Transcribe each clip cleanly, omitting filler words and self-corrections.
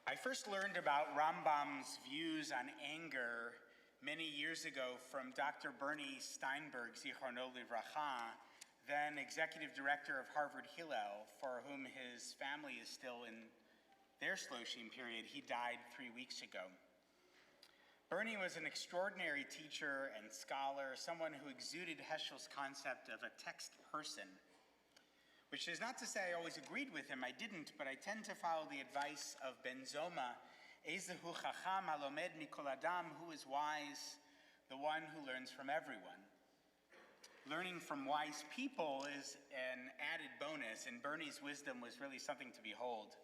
I first learned about Rambam's views on anger many years ago from Dr. Bernie Steinberg, Zichrono Livracha, then executive director of Harvard Hillel, for whom his family is still in their Shloshim period. He died 3 weeks ago. Bernie was an extraordinary teacher and scholar, someone who exuded Heschel's concept of a text person, which is not to say I always agreed with him. I didn't, but I tend to follow the advice of Ben Zoma, Ezehu chacham halomed mikol adam, who is wise, the one who learns from everyone. Learning from wise people is an added bonus, and Bernie's wisdom was really something to behold.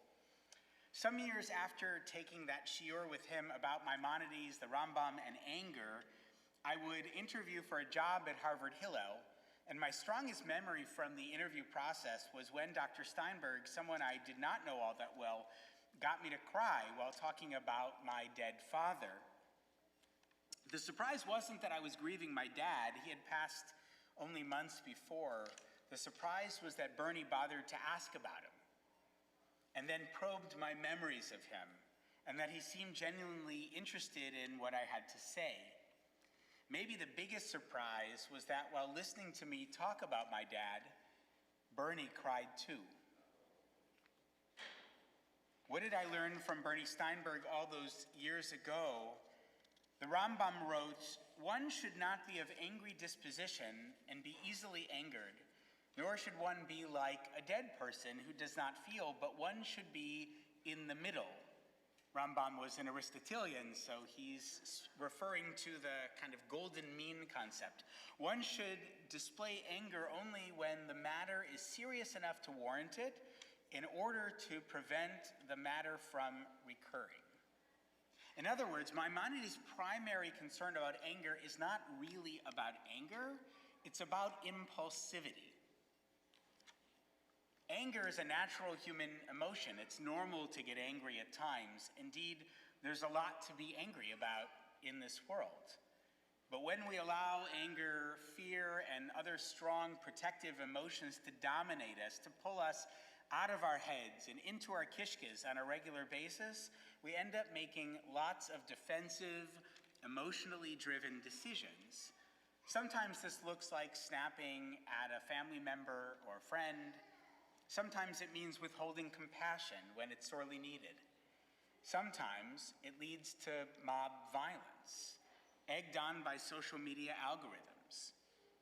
Some years after taking that shiur with him about Maimonides, the Rambam, and anger, I would interview for a job at Harvard Hillel, and my strongest memory from the interview process was when Dr. Steinberg, someone I did not know all that well, got me to cry while talking about my dead father. The surprise wasn't that I was grieving my dad. He had passed only months before. The surprise was that Bernie bothered to ask about him, and then probed my memories of him, and that he seemed genuinely interested in what I had to say. Maybe the biggest surprise was that while listening to me talk about my dad, Bernie cried too. What did I learn from Bernie Steinberg all those years ago? The Rambam wrote, "One should not be of angry disposition and be easily angered, nor should one be like a dead person who does not feel, but one should be in the middle." Rambam was an Aristotelian, so he's referring to the kind of golden mean concept. One should display anger only when the matter is serious enough to warrant it, in order to prevent the matter from recurring. In other words, Maimonides' primary concern about anger is not really about anger, it's about impulsivity. Anger is a natural human emotion. It's normal to get angry at times. Indeed, there's a lot to be angry about in this world. But when we allow anger, fear, and other strong protective emotions to dominate us, to pull us out of our heads and into our kishkes on a regular basis, we end up making lots of defensive, emotionally driven decisions. Sometimes this looks like snapping at a family member or friend. Sometimes it means withholding compassion when it's sorely needed. Sometimes it leads to mob violence, egged on by social media algorithms.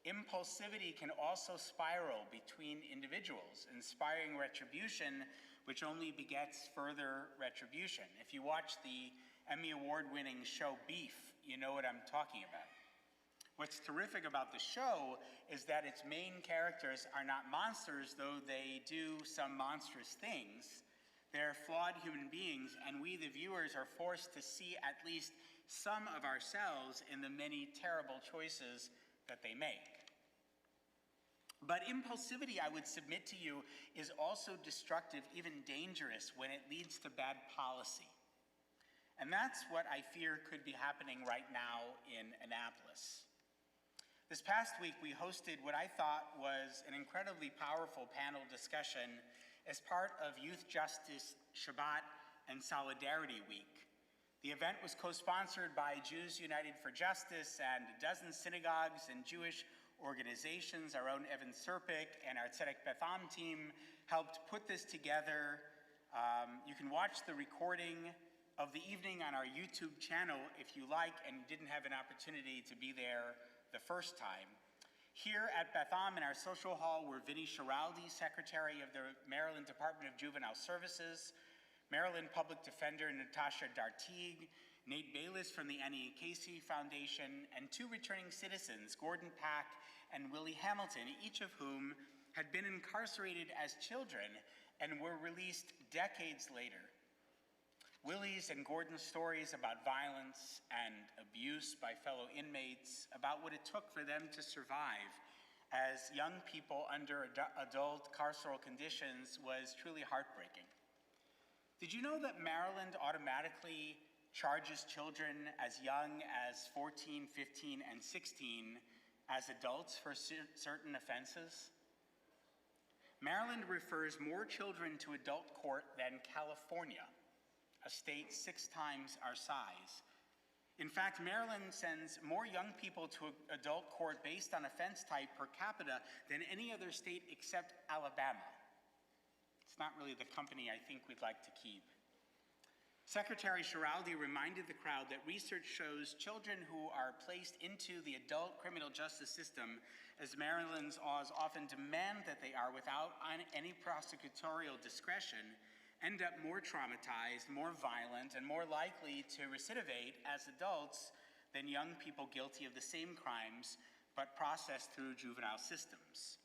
Impulsivity can also spiral between individuals, inspiring retribution, which only begets further retribution. If you watch the Emmy Award-winning show Beef, you know what I'm talking about. What's terrific about the show is that its main characters are not monsters, though they do some monstrous things. They're flawed human beings, and we, the viewers, are forced to see at least some of ourselves in the many terrible choices that they make. But impulsivity, I would submit to you, is also destructive, even dangerous, when it leads to bad policy. And that's what I fear could be happening right now in Annapolis. This past week, we hosted what I thought was an incredibly powerful panel discussion as part of Youth Justice Shevat and Solidarity Week. The event was co-sponsored by Jews United for Justice and a dozen synagogues and Jewish organizations. Our own Evan Serpik and our Tzedek Beth Am team helped put this together. You can watch the recording of the evening on our YouTube channel if you like and didn't have an opportunity to be there the first time. Here at Beth Am in our social hall were Vinnie Schiraldi, Secretary of the Maryland Department of Juvenile Services, Maryland Public Defender Natasha Dartigue, Nate Bayless from the Annie Casey Foundation, and two returning citizens, Gordon Pack and Willie Hamilton, each of whom had been incarcerated as children and were released decades later. Willie's and Gordon's stories about violence and abuse by fellow inmates, about what it took for them to survive as young people under adult carceral conditions, was truly heartbreaking. Did you know that Maryland automatically charges children as young as 14, 15, and 16 as adults for certain offenses? Maryland refers more children to adult court than California. a state 6 times our size. In fact, Maryland sends more young people to adult court based on offense type per capita than any other state except Alabama. It's not really the company I think we'd like to keep. Secretary Schiraldi reminded the crowd that research shows children who are placed into the adult criminal justice system, as Maryland's laws often demand that they are without any prosecutorial discretion, end up more traumatized, more violent, and more likely to recidivate as adults than young people guilty of the same crimes but processed through juvenile systems.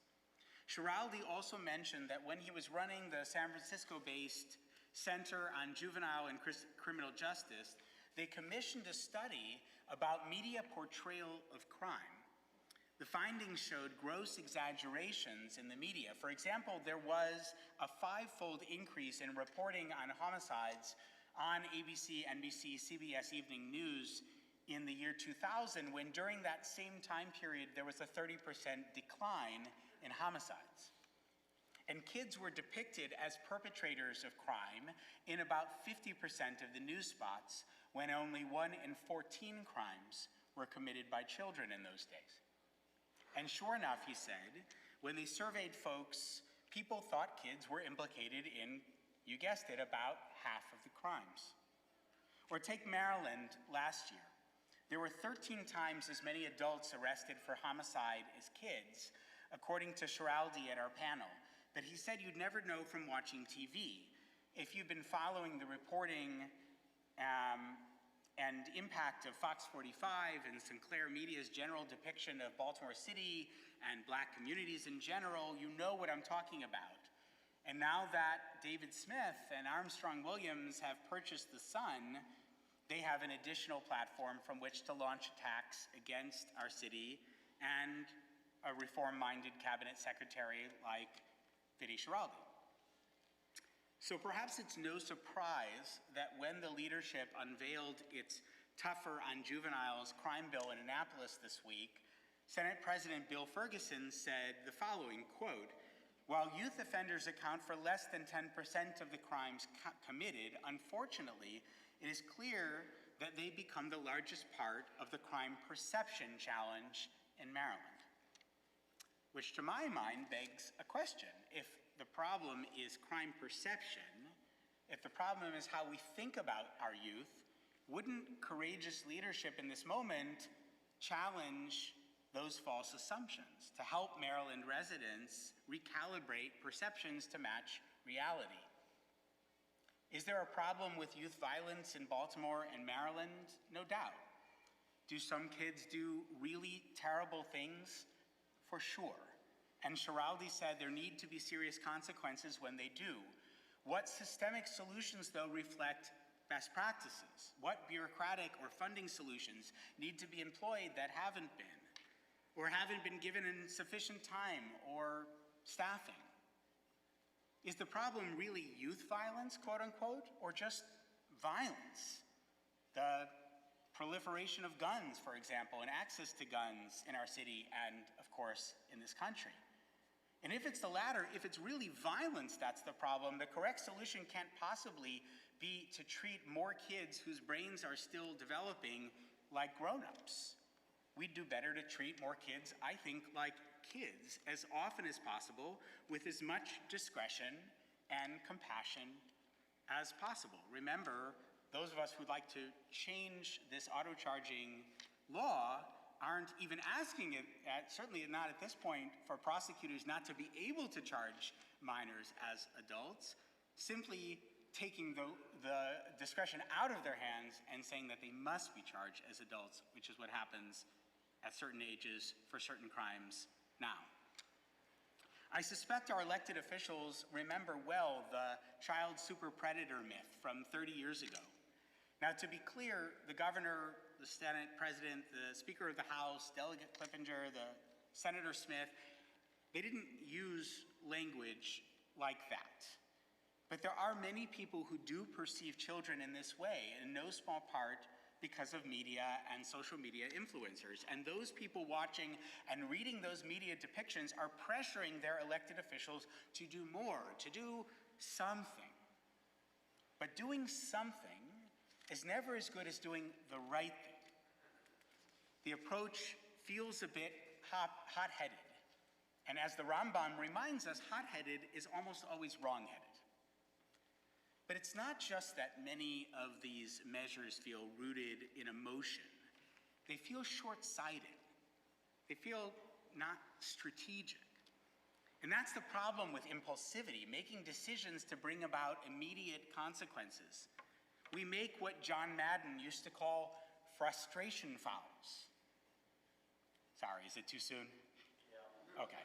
Schiraldi also mentioned that when he was running the San Francisco-based Center on Juvenile and Criminal Justice, they commissioned a study about media portrayal of crime. The findings showed gross exaggerations in the media. For example, there was a 5-fold increase in reporting on homicides on ABC, NBC, CBS Evening News in the year 2000, when during that same time period, there was a 30% decline in homicides. And kids were depicted as perpetrators of crime in about 50% of the news spots, when only 1 in 14 crimes were committed by children in those days. And sure enough, he said, when they surveyed folks, people thought kids were implicated in, you guessed it, about half of the crimes. Or take Maryland last year. There were 13 times as many adults arrested for homicide as kids, according to Schiraldi at our panel. But he said you'd never know from watching TV. If you've been following the reporting and impact of Fox 45 and Sinclair Media's general depiction of Baltimore City and black communities in general, you know what I'm talking about. And now that David Smith and Armstrong Williams have purchased The Sun, they have an additional platform from which to launch attacks against our city and a reform-minded cabinet secretary like Vinnie Schiraldi. So perhaps it's no surprise that when the leadership unveiled its Tougher on Juveniles crime bill in Annapolis this week, Senate President Bill Ferguson said the following, quote, "While youth offenders account for less than 10% of the crimes committed, unfortunately, it is clear that they become the largest part of the crime perception challenge in Maryland." Which to my mind begs a question. If the problem is crime perception, if the problem is how we think about our youth, wouldn't courageous leadership in this moment challenge those false assumptions to help Maryland residents recalibrate perceptions to match reality? Is there a problem with youth violence in Baltimore and Maryland? No doubt. Do some kids do really terrible things? For sure. And Schiraldi said there need to be serious consequences when they do. What systemic solutions, though, reflect best practices? What bureaucratic or funding solutions need to be employed that haven't been, or haven't been given sufficient time or staffing? Is the problem really youth violence, quote unquote, or just violence? The proliferation of guns, for example, and access to guns in our city and, of course, in this country. And if it's the latter, if it's really violence that's the problem, the correct solution can't possibly be to treat more kids whose brains are still developing like grown-ups. We'd do better to treat more kids, I think, like kids as often as possible with as much discretion and compassion as possible. Remember, those of us who'd like to change this auto-charging law aren't even asking it, certainly not at this point, for prosecutors not to be able to charge minors as adults, simply taking the discretion out of their hands and saying that they must be charged as adults, which is what happens at certain ages for certain crimes now. I suspect our elected officials remember well the child super predator myth from 30 years ago. Now, to be clear, the governor, the Senate President, the Speaker of the House, Delegate Clippinger, the Senator Smith, they didn't use language like that. But there are many people who do perceive children in this way, in no small part because of media and social media influencers. And those people watching and reading those media depictions are pressuring their elected officials to do more, to do something. But doing something is never as good as doing the right thing. The approach feels a bit hot-headed. And as the Rambam reminds us, hot-headed is almost always wrong-headed. But it's not just that many of these measures feel rooted in emotion. They feel short-sighted. They feel not strategic. And that's the problem with impulsivity, making decisions to bring about immediate consequences. We make what John Madden used to call frustration fouls. Sorry, is it too soon? Yeah. Okay.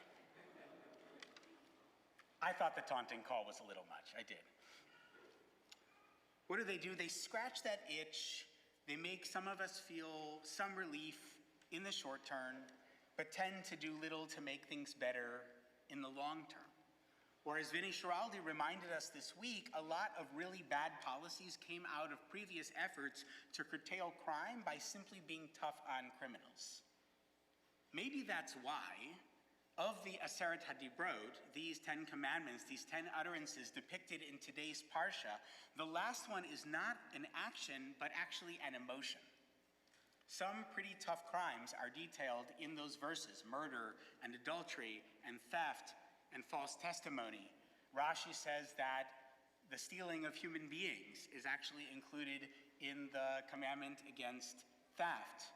I thought the taunting call was a little much. I did. What do? They scratch that itch. They make some of us feel some relief in the short term, but tend to do little to make things better in the long term. Or as Vinny Schiraldi reminded us this week, a lot of really bad policies came out of previous efforts to curtail crime by simply being tough on criminals. Maybe that's why, of the Aseret HaDibrot, these 10 commandments, these 10 utterances depicted in today's Parsha, the last one is not an action, but actually an emotion. Some pretty tough crimes are detailed in those verses: murder and adultery and theft and false testimony. Rashi says that the stealing of human beings is actually included in the commandment against theft.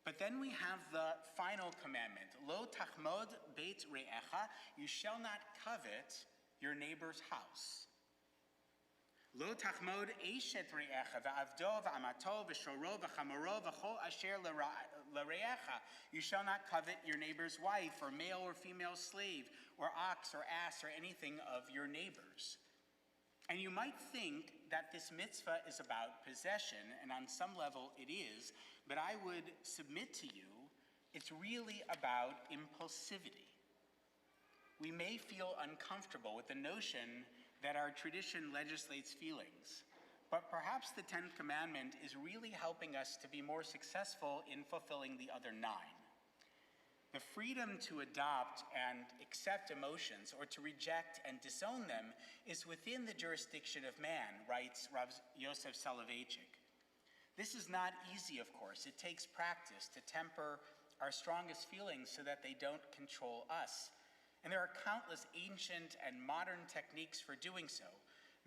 But then we have the final commandment, Lo tachmod beit re'echa, you shall not covet your neighbor's house. Lo tachmod eshet re'echa, va'avdo, va'amato, v'shoro, v'chamoro, v'chol asher l're'echa. You shall not covet your neighbor's wife, or male or female slave, or ox or ass, or anything of your neighbor's. And you might think that this mitzvah is about possession, and on some level it is, but I would submit to you, it's really about impulsivity. We may feel uncomfortable with the notion that our tradition legislates feelings, but perhaps the 10th commandment is really helping us to be more successful in fulfilling the other 9. The freedom to adopt and accept emotions or to reject and disown them is within the jurisdiction of man, writes Rav Yosef Soloveitchik. This is not easy, of course. It takes practice to temper our strongest feelings so that they don't control us. And there are countless ancient and modern techniques for doing so: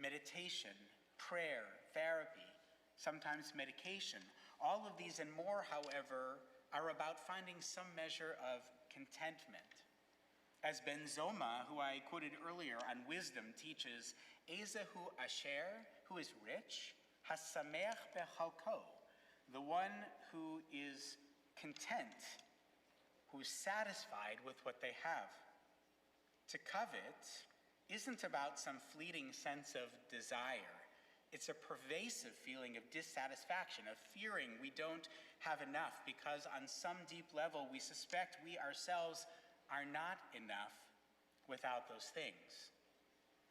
meditation, prayer, therapy, sometimes medication. All of these and more, however, are about finding some measure of contentment. As Ben Zoma, who I quoted earlier on wisdom, teaches, Ezehu asher, who is rich, hasameach bechalko, the one who is content, who is satisfied with what they have. To covet isn't about some fleeting sense of desire. It's a pervasive feeling of dissatisfaction, of fearing we don't have enough because on some deep level we suspect we ourselves are not enough without those things.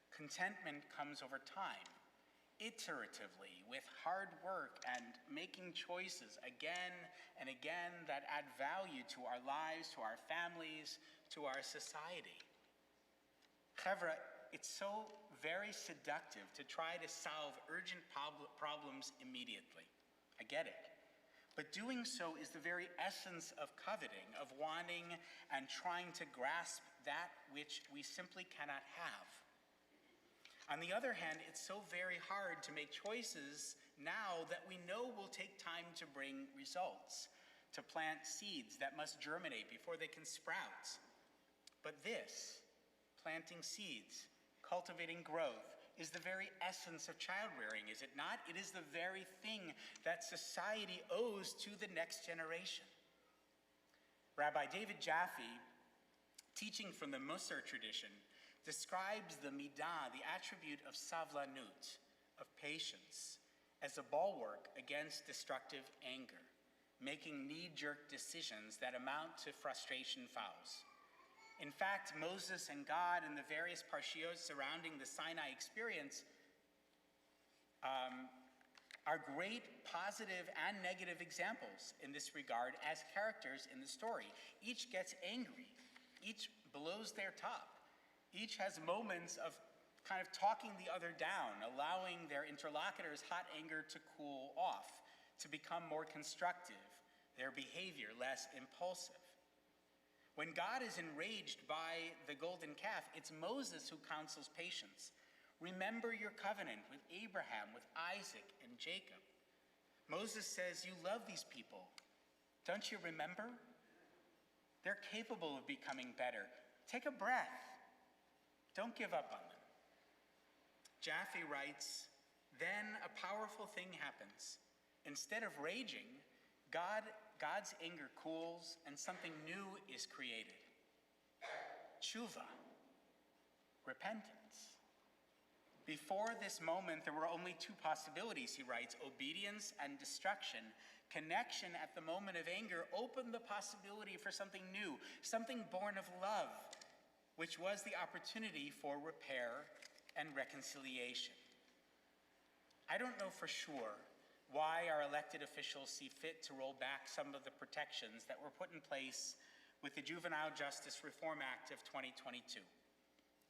Contentment comes over time, iteratively, with hard work and making choices again and again that add value to our lives, to our families, to our society. Chevra, it's so very seductive to try to solve urgent problems immediately. I get it. But doing so is the very essence of coveting, of wanting and trying to grasp that which we simply cannot have. On the other hand, it's so very hard to make choices now that we know will take time to bring results, to plant seeds that must germinate before they can sprout. But this, planting seeds, cultivating growth, is the very essence of child-rearing, is it not? It is the very thing that society owes to the next generation. Rabbi David Jaffe, teaching from the Musar tradition, describes the midah, the attribute of savlanut, of patience, as a bulwark against destructive anger, making knee-jerk decisions that amount to frustration fouls. In fact, Moses and God and the various parshiot surrounding the Sinai experience are great positive and negative examples in this regard as characters in the story. Each gets angry. Each blows their top. Each has moments of kind of talking the other down, allowing their interlocutor's hot anger to cool off, to become more constructive, their behavior less impulsive. When God is enraged by the golden calf, it's Moses who counsels patience. Remember your covenant with Abraham, with Isaac, and Jacob. Moses says, you love these people. Don't you remember? They're capable of becoming better. Take a breath. Don't give up on them. Jaffe writes, then a powerful thing happens. Instead of raging, God's anger cools and something new is created. Tshuva, repentance. Before this moment, there were only two possibilities, he writes, obedience and destruction. Connection at the moment of anger opened the possibility for something new, something born of love, which was the opportunity for repair and reconciliation. I don't know for sure why our elected officials see fit to roll back some of the protections that were put in place with the Juvenile Justice Reform Act of 2022.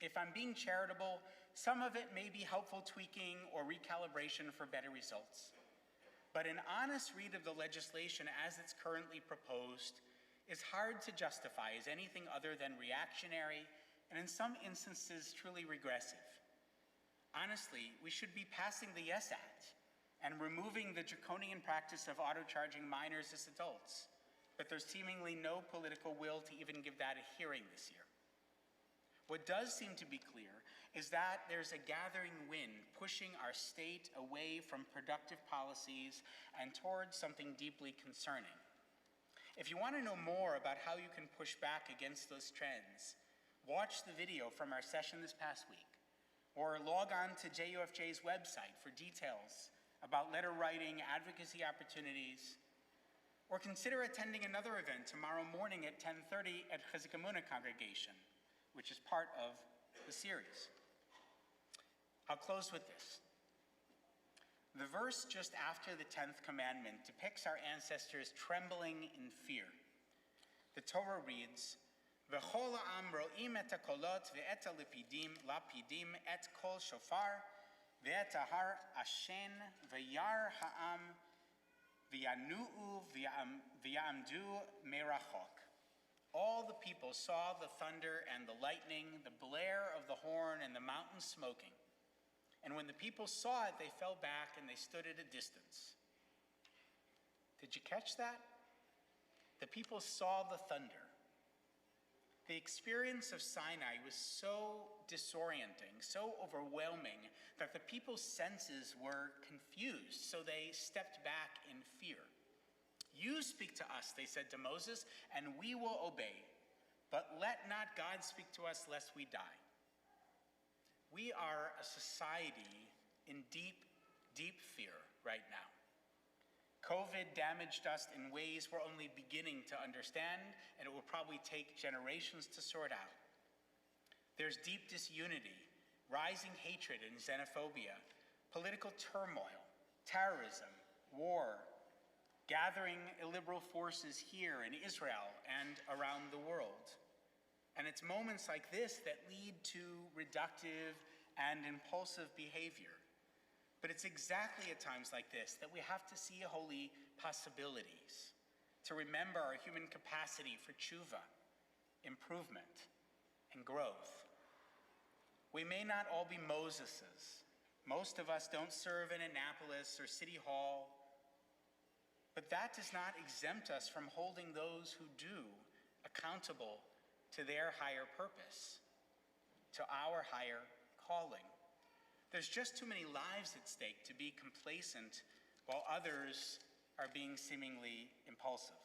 If I'm being charitable, some of it may be helpful tweaking or recalibration for better results. But an honest read of the legislation as it's currently proposed is hard to justify as anything other than reactionary and in some instances truly regressive. Honestly, we should be passing the Yes Act and removing the draconian practice of auto-charging minors as adults, but there's seemingly no political will to even give that a hearing this year. What does seem to be clear is that there's a gathering wind pushing our state away from productive policies and towards something deeply concerning. If you want to know more about how you can push back against those trends, watch the video from our session this past week, or log on to JUFJ's website for details about letter writing, advocacy opportunities, or consider attending another event tomorrow morning at 10:30 at Chizuk Emunah congregation, which is part of the series. I'll close with this. The verse just after the 10th commandment depicts our ancestors trembling in fear. The Torah reads, V'chol ha'am ro'im et ha'kolot ve'et ha'lapidim et kol shofar ve'et ha'har ashen ve'yar ha'am v'yanu'u v'yamdu merachok. All the people saw the thunder and the lightning, the blare of the horn and the mountain smoking. And when the people saw it, they fell back and they stood at a distance. Did you catch that? The people saw the thunder. The experience of Sinai was so disorienting, so overwhelming, that the people's senses were confused, so they stepped back in fear. You speak to us, they said to Moses, and we will obey. But let not God speak to us lest we die. We are a society in deep, deep fear right now. COVID damaged us in ways we're only beginning to understand, and it will probably take generations to sort out. There's deep disunity, rising hatred and xenophobia, political turmoil, terrorism, war, gathering illiberal forces here in Israel and around the world. And it's moments like this that lead to reductive and impulsive behavior. But it's exactly at times like this that we have to see holy possibilities, to remember our human capacity for tshuva, improvement, and growth. We may not all be Moseses. Most of us don't serve in Annapolis or City Hall, but that does not exempt us from holding those who do accountable to their higher purpose, to our higher calling. There's just too many lives at stake to be complacent while others are being seemingly impulsive.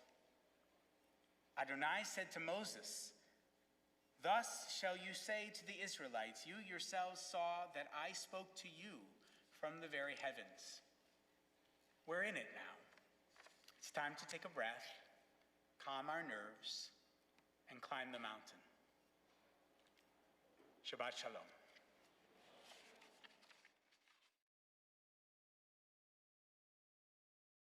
Adonai said to Moses, "Thus shall you say to the Israelites, you yourselves saw that I spoke to you from the very heavens." We're in it now. It's time to take a breath, calm our nerves, and climb the mountain. Shabbat Shalom.